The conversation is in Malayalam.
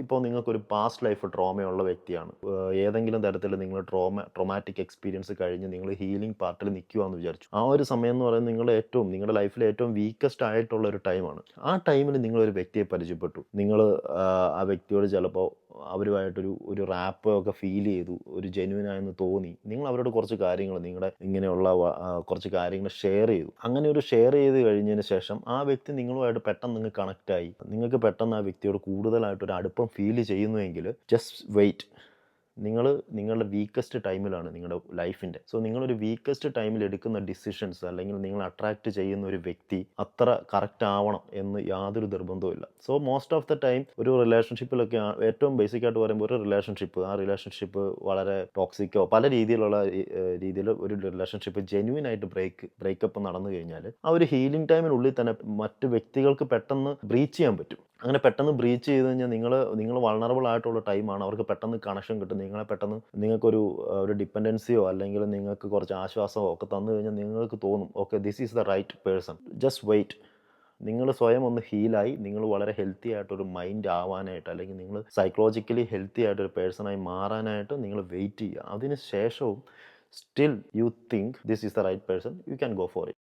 ഇപ്പോൾ നിങ്ങൾക്കൊരു പാസ്റ്റ് ലൈഫ് ട്രോമയുള്ള വ്യക്തിയാണ്. ഏതെങ്കിലും തരത്തിൽ നിങ്ങൾ ട്രോമാറ്റിക് എക്സ്പീരിയൻസ് കഴിഞ്ഞ് നിങ്ങൾ ഹീലിംഗ് പാർട്ടിൽ നിൽക്കുകയെന്ന് വിചാരിച്ചു. ആ ഒരു സമയം എന്ന് പറയുന്നത് നിങ്ങളുടെ ലൈഫിലെ ഏറ്റവും വീക്കസ്റ്റ് ആയിട്ടുള്ള ഒരു ടൈമാണ്. ആ ടൈമിൽ നിങ്ങളൊരു വ്യക്തിയെ പരിചയപ്പെട്ടു. നിങ്ങൾ ആ വ്യക്തിയോട് ചിലപ്പോൾ അവരുമായിട്ടൊരു റാപ്പ് ഒക്കെ ഫീൽ ചെയ്തു. ഒരു ജെന്യുയിനായെന്ന് തോന്നി. നിങ്ങൾ അവരോട് കുറച്ച് കാര്യങ്ങൾ നിങ്ങളുടെ ഇങ്ങനെയുള്ള കുറച്ച് കാര്യങ്ങൾ ഷെയർ ചെയ്തു. അങ്ങനെ ഒരു ഷെയർ ചെയ്ത് കഴിഞ്ഞതിന് ശേഷം ആ വ്യക്തി നിങ്ങളുമായിട്ട് പെട്ടെന്ന് നിങ്ങൾ കണക്റ്റായി. നിങ്ങൾക്ക് പെട്ടെന്ന് ആ വ്യക്തിയോട് കൂടുതലായിട്ടൊരു അടുപ്പം ഫീൽ ചെയ്യുന്നുവെങ്കിൽ ജസ്റ്റ് വെയിറ്റ്. നിങ്ങളുടെ വീക്കസ്റ്റ് ടൈമിലാണ് നിങ്ങളുടെ ലൈഫിൻ്റെ. സോ നിങ്ങളൊരു വീക്കസ്റ്റ് ടൈമിൽ എടുക്കുന്ന ഡിസിഷൻസ് അല്ലെങ്കിൽ നിങ്ങൾ അട്രാക്റ്റ് ചെയ്യുന്ന ഒരു വ്യക്തി അത്ര കറക്റ്റ് ആവണം എന്ന് യാതൊരു നിർബന്ധവുമില്ല. So most of the time ഒരു റിലേഷൻഷിപ്പിലൊക്കെ ഏറ്റവും ബേസിക് ആയിട്ട് പറയുമ്പോൾ ആ റിലേഷൻഷിപ്പ് വളരെ ടോക്സിക്കോ പല രീതിയിൽ ഒരു റിലേഷൻഷിപ്പ് ജെന്യുയിൻ ആയിട്ട് ബ്രേക്കപ്പ് നടന്നു കഴിഞ്ഞാൽ ആ ഒരു ഹീലിംഗ് ടൈമിനുള്ളിൽ തന്നെ മറ്റ് വ്യക്തികൾക്ക് പെട്ടെന്ന് ബ്രീച്ച് ചെയ്യാൻ പറ്റും. അങ്ങനെ പെട്ടെന്ന് ബ്രീച്ച് ചെയ്ത് കഴിഞ്ഞാൽ നിങ്ങൾ വൾണറബിൾ ആയിട്ടുള്ള ടൈമാണ്. അവർക്ക് പെട്ടെന്ന് കണക്ഷൻ കിട്ടും. ഒരു ഡിപ്പെൻഡൻസിയോ അല്ലെങ്കിൽ നിങ്ങൾക്ക് കുറച്ച് ആശ്വാസമോ ഒക്കെ തന്നു കഴിഞ്ഞാൽ നിങ്ങൾക്ക് തോന്നും okay this is the right person. Just wait. നിങ്ങൾ സ്വയം ഒന്ന് ഹീലായി നിങ്ങൾ വളരെ ഹെൽത്തി ആയിട്ടൊരു മൈൻഡ് ആവാനായിട്ട് അല്ലെങ്കിൽ നിങ്ങൾ സൈക്കോളജിക്കലി ഹെൽത്തി ആയിട്ടൊരു പേഴ്സണായി മാറാനായിട്ട് നിങ്ങൾ വെയിറ്റ് ചെയ്യുക. അതിന് ശേഷവും still you think this is the right person, you can go for it.